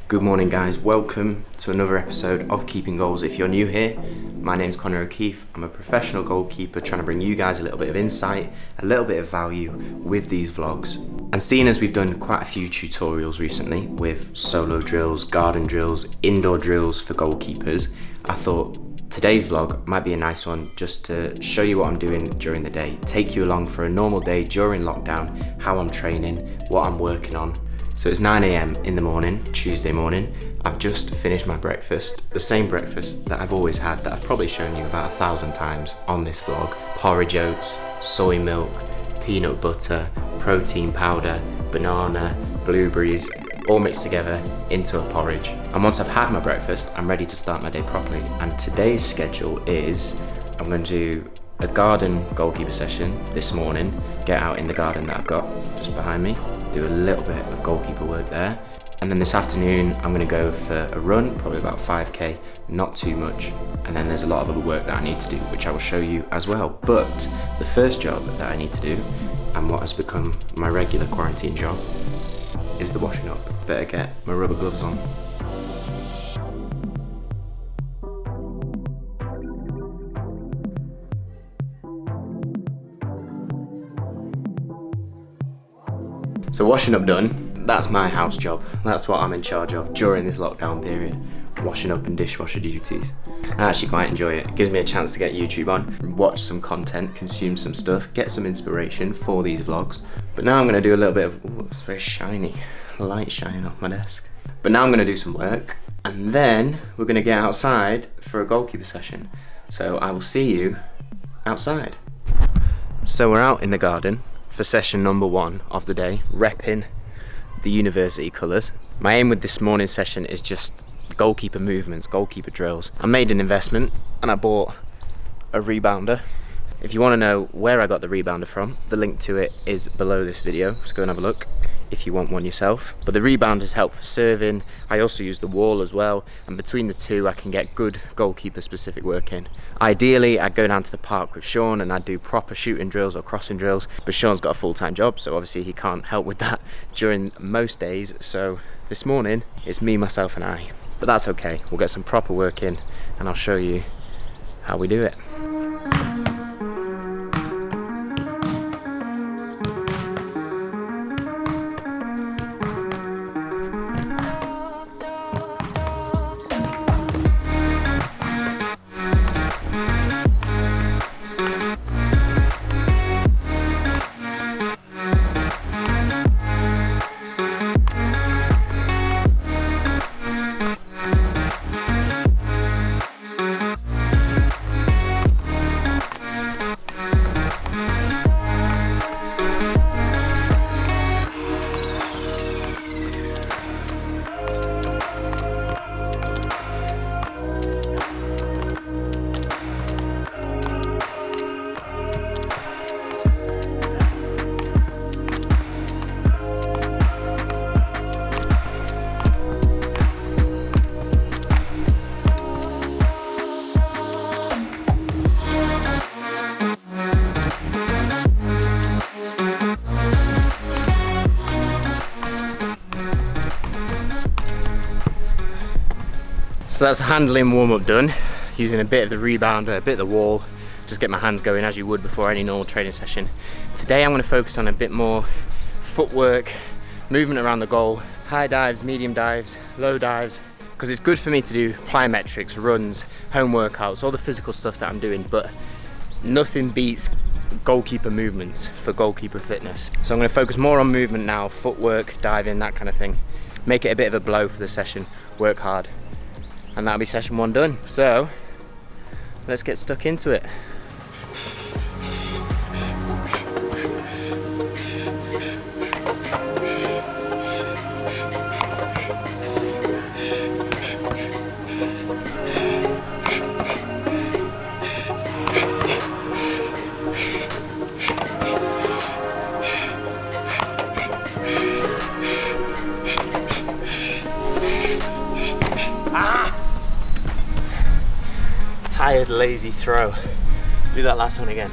Good morning guys, welcome to another episode of Keeping Goals. If you're new here, my name's Conor O'Keefe. I'm a professional goalkeeper trying to bring you guys a little bit of insight, a little bit of value with these vlogs. And seeing as we've done quite a few tutorials recently with solo drills, garden drills, indoor drills for goalkeepers, I thought today's vlog might be a nice one just to show you what I'm doing during the day, take you along for a normal day during lockdown, how I'm training, what I'm working on. So it's 9 AM in the morning, Tuesday morning. I've just finished my breakfast, the same breakfast that I've always had, that I've probably shown you about 1,000 times on this vlog. Porridge oats, soy milk, peanut butter, protein powder, banana, blueberries, all mixed together into a porridge. And once I've had my breakfast, I'm ready to start my day properly. And today's schedule is, I'm going to do a garden goalkeeper session this morning, get out in the garden that I've got just behind me, do a little bit of goalkeeper work there. And then this afternoon, I'm gonna go for a run, probably about 5K, not too much. And then there's a lot of other work that I need to do, which I will show you as well. But the first job that I need to do, and what has become my regular quarantine job, is the washing up. Better get my rubber gloves on. So washing up done, that's my house job. That's what I'm in charge of during this lockdown period. Washing up and dishwasher duties. I actually quite enjoy it. It gives me a chance to get YouTube on, watch some content, consume some stuff, get some inspiration for these vlogs. But now I'm gonna do a little bit of, ooh, it's very shiny, light shining off my desk. But now I'm gonna do some work, and then we're gonna get outside for a goalkeeper session. So I will see you outside. So we're out in the garden for session number 1 of the day, repping the university colours. My aim with this morning's session is just goalkeeper movements, goalkeeper drills. I made an investment and I bought a rebounder. If you want to know where I got the rebounder from, the link to it is below this video, so go and have a look if you want one yourself. But the rebounders help for serving. I also use the wall as well, and between the two I can get good goalkeeper specific work in. Ideally I'd go down to the park with Sean and I'd do proper shooting drills or crossing drills, but Sean's got a full-time job, so obviously he can't help with that during most days. So this morning it's me, myself and I. But that's okay, we'll get some proper work in and I'll show you how we do it. So that's handling warm-up done, using a bit of the rebounder, a bit of the wall, just get my hands going as you would before any normal training session. Today I'm going to focus on a bit more footwork, movement around the goal, high dives, medium dives, low dives, because it's good for me to do plyometrics, runs, home workouts, all the physical stuff that I'm doing, but nothing beats goalkeeper movements for goalkeeper fitness. So I'm going to focus more on movement now, footwork, diving, that kind of thing. Make it a bit of a blow for the session, work hard. And that'll be session 1 done. So let's get stuck into it. Tired, lazy throw. Do that last one again.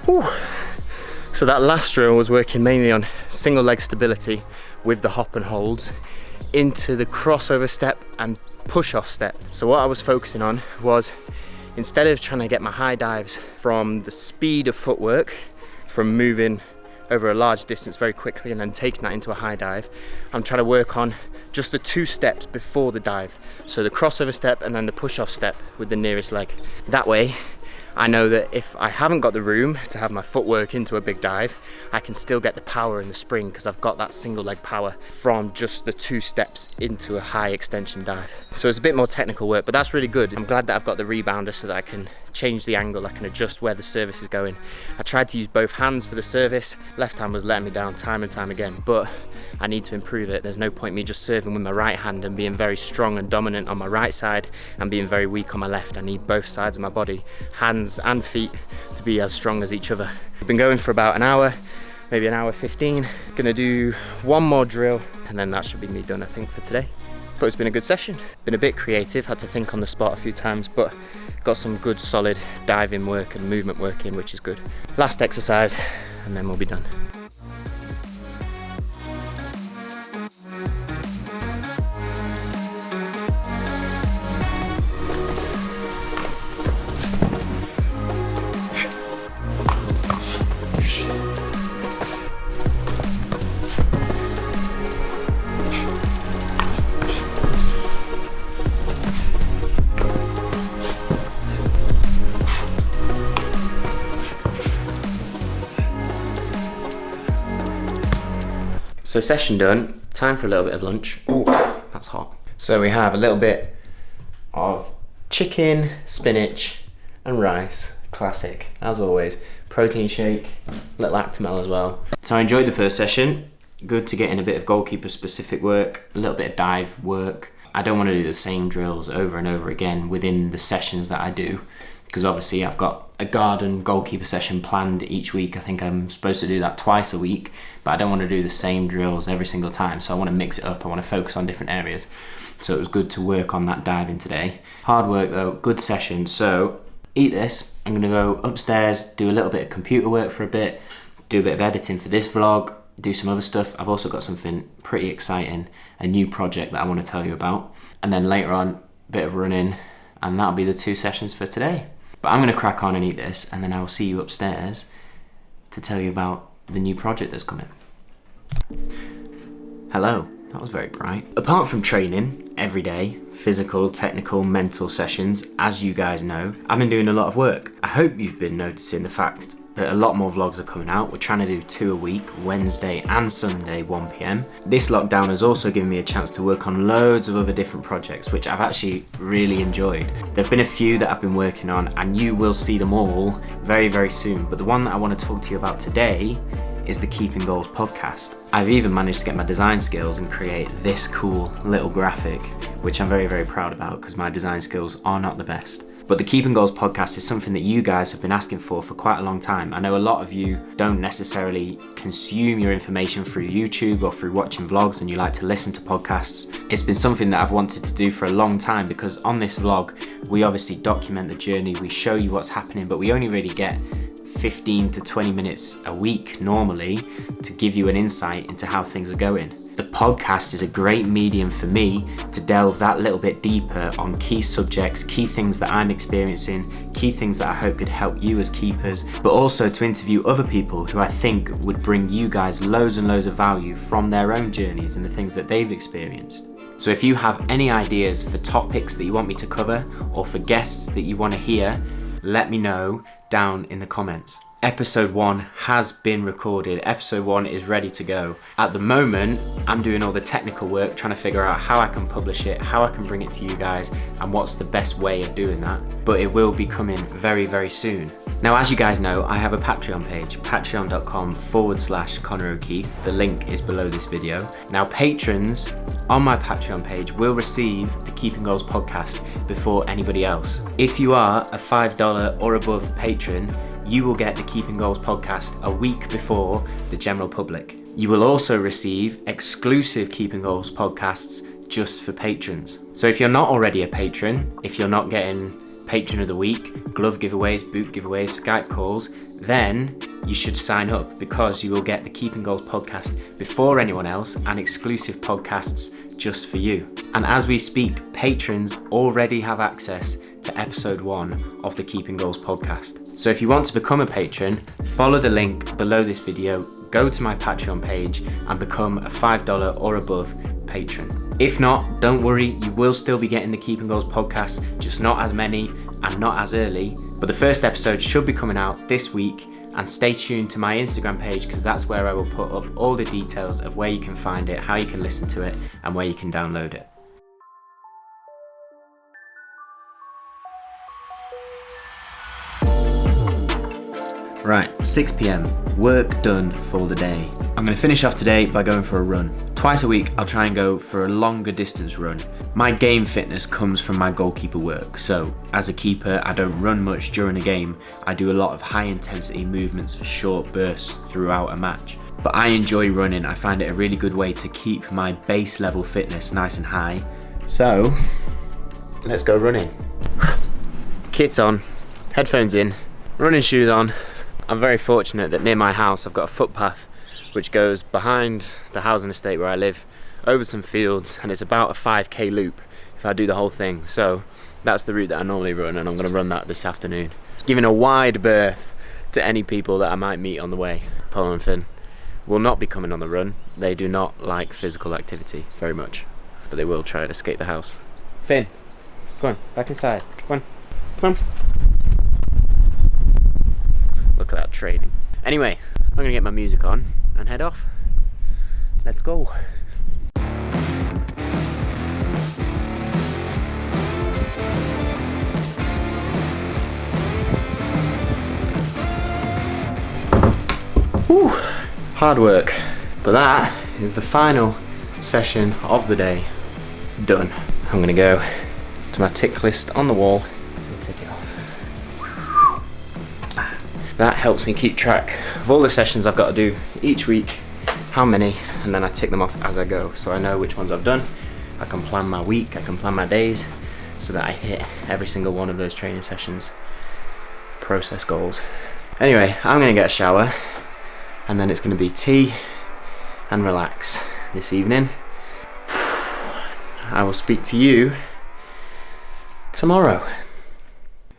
Whew. So that last drill was working mainly on single leg stability with the hop and holds into the crossover step and push off step. So what I was focusing on was, instead of trying to get my high dives from the speed of footwork, from moving over a large distance very quickly and then taking that into a high dive, I'm trying to work on just the 2 steps before the dive. So the crossover step and then the push off step with the nearest leg. That way, I know that if I haven't got the room to have my footwork into a big dive, I can still get the power and the spring because I've got that single leg power from just the 2 steps into a high extension dive. So it's a bit more technical work, but that's really good. I'm glad that I've got the rebounder so that I can change the angle, I can adjust where the service is going. I tried to use both hands for the service. Left hand was letting me down time and time again, but I need to improve it. There's no point me just serving with my right hand and being very strong and dominant on my right side and being very weak on my left. I need both sides of my body, hands and feet, to be as strong as each other. I've been going for about an hour, maybe an hour 15. Gonna do one more drill and then that should be me done, I think, for today. But it's been a good session. Been a bit creative, had to think on the spot a few times, but got some good solid diving work and movement work in, which is good. Last exercise and then we'll be done. So session done, time for a little bit of lunch. Ooh, that's hot. So we have a little bit of chicken, spinach and rice, classic, as always. Protein shake, little Actimel as well. So I enjoyed the first session. Good to get in a bit of goalkeeper specific work, a little bit of dive work. I don't want to do the same drills over and over again within the sessions that I do, because obviously I've got a garden goalkeeper session planned each week. I think I'm supposed to do that twice a week, but I don't want to do the same drills every single time. So I want to mix it up. I want to focus on different areas. So it was good to work on that diving today. Hard work though, good session. So eat this. I'm going to go upstairs, do a little bit of computer work for a bit, do a bit of editing for this vlog, do some other stuff. I've also got something pretty exciting, a new project that I want to tell you about. And then later on, a bit of running, and that'll be the 2 sessions for today. But I'm going to crack on and eat this, and then I'll see you upstairs to tell you about the new project that's coming. Hello, that was very bright. Apart from training every day, physical, technical, mental sessions, as you guys know, I've been doing a lot of work. I hope you've been noticing the fact that a lot more vlogs are coming out. We're trying to do 2 a week, Wednesday and Sunday, 1 PM. This lockdown has also given me a chance to work on loads of other different projects, which I've actually really enjoyed. There've been a few that I've been working on, and you will see them all very, very soon. But the one that I want to talk to you about today is the Keeping Goals podcast. I've even managed to get my design skills and create this cool little graphic, which I'm very, very proud about because my design skills are not the best. But the Keeping Goals podcast is something that you guys have been asking for quite a long time. I know a lot of you don't necessarily consume your information through YouTube or through watching vlogs, and you like to listen to podcasts. It's been something that I've wanted to do for a long time, because on this vlog, we obviously document the journey, we show you what's happening, but we only really get 15 to 20 minutes a week normally to give you an insight into how things are going. The podcast is a great medium for me to delve that little bit deeper on key subjects, key things that I'm experiencing, key things that I hope could help you as keepers, but also to interview other people who I think would bring you guys loads and loads of value from their own journeys and the things that they've experienced. So if you have any ideas for topics that you want me to cover, or for guests that you want to hear, let me know down in the comments. Episode 1 has been recorded. Episode 1 is ready to go. At the moment, I'm doing all the technical work, trying to figure out how I can publish it, how I can bring it to you guys, and what's the best way of doing that. But it will be coming very, very soon. Now, as you guys know, I have a Patreon page, patreon.com/Conor O'Keefe. The link is below this video. Now, patrons on my Patreon page will receive the Keeping Goals podcast before anybody else. If you are a $5 or above patron, you will get the Keeping Goals podcast a week before the general public. You will also receive exclusive Keeping Goals podcasts just for patrons. So if you're not already a patron, if you're not getting Patron of the Week, glove giveaways, boot giveaways, Skype calls, then you should sign up because you will get the Keeping Goals podcast before anyone else and exclusive podcasts just for you. And as we speak, patrons already have access to episode 1 of the Keeping Goals podcast. So if you want to become a patron, follow the link below this video, go to my Patreon page and become a $5 or above patron. If not, don't worry, you will still be getting the Keeping Goals podcast, just not as many and not as early. But the first episode should be coming out this week, and stay tuned to my Instagram page because that's where I will put up all the details of where you can find it, how you can listen to it, and where you can download it. Right, 6 p.m, work done for the day. I'm going to finish off today by going for a run. Twice a week I'll try and go for a longer distance run. My game fitness comes from my goalkeeper work, so as a keeper I don't run much during a game. I do a lot of high intensity movements for short bursts throughout a match. But I enjoy running, I find it a really good way to keep my base level fitness nice and high. So, let's go running. Kit on, headphones in, running shoes on. I'm very fortunate that near my house I've got a footpath which goes behind the housing estate where I live, over some fields, and it's about a 5k loop if I do the whole thing. So that's the route that I normally run, and I'm going to run that this afternoon. Giving a wide berth to any people that I might meet on the way. Paul and Finn will not be coming on the run. They do not like physical activity very much, but they will try and escape the house. Finn, come on, back inside. Come on. Look at that training. Anyway, I'm gonna get my music on and head off. Let's go. Whew, hard work. But that is the final session of the day. Done. I'm gonna go to my tick list on the wall and tick it off. That helps me keep track of all the sessions I've got to do each week, how many, and then I tick them off as I go, so I know which ones I've done. I can plan my week, I can plan my days, so that I hit every single one of those training sessions. Process goals. Anyway, I'm gonna get a shower, and then it's gonna be tea and relax this evening. I will speak to you tomorrow.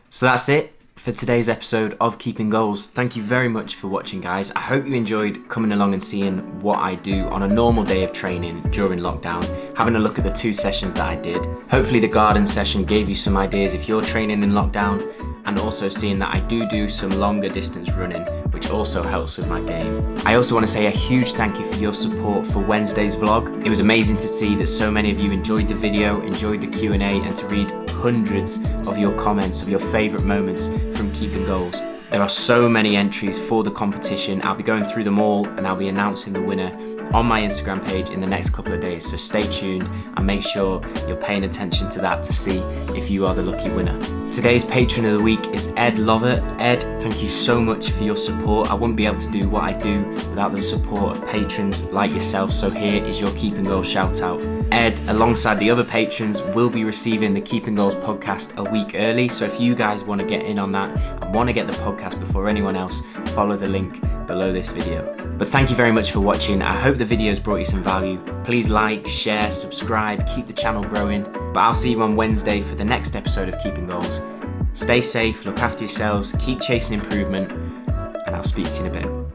So that's it for today's episode of Keeping Goals. Thank you very much for watching, guys. I hope you enjoyed coming along and seeing what I do on a normal day of training during lockdown, having a look at the 2 sessions that I did. Hopefully the garden session gave you some ideas if you're training in lockdown, and also seeing that I do some longer distance running, which also helps with my game. I also want to say a huge thank you for your support for Wednesday's vlog. It was amazing to see that so many of you enjoyed the video, enjoyed the Q&A, and to read hundreds of your comments of your favourite moments from Keeping Goals. There are so many entries for the competition. I'll be going through them all and I'll be announcing the winner on my Instagram page in the next couple of days, so stay tuned and make sure you're paying attention to that to see if you are the lucky winner. Today's patron of the week is Ed Lovett. Ed, thank you so much for your support. I wouldn't be able to do what I do without the support of patrons like yourself, so here is your Keeping Goals shout out. Ed, alongside the other patrons, will be receiving the Keeping Goals podcast a week early, so if you guys want to get in on that and want to get the podcast before anyone else, follow the link below this video. But thank you very much for watching. I hope the videos brought you some value. Please like, share, subscribe, keep the channel growing. But I'll see you on Wednesday for the next episode of Keeping Goals. Stay safe, look after yourselves, keep chasing improvement, and I'll speak to you in a bit.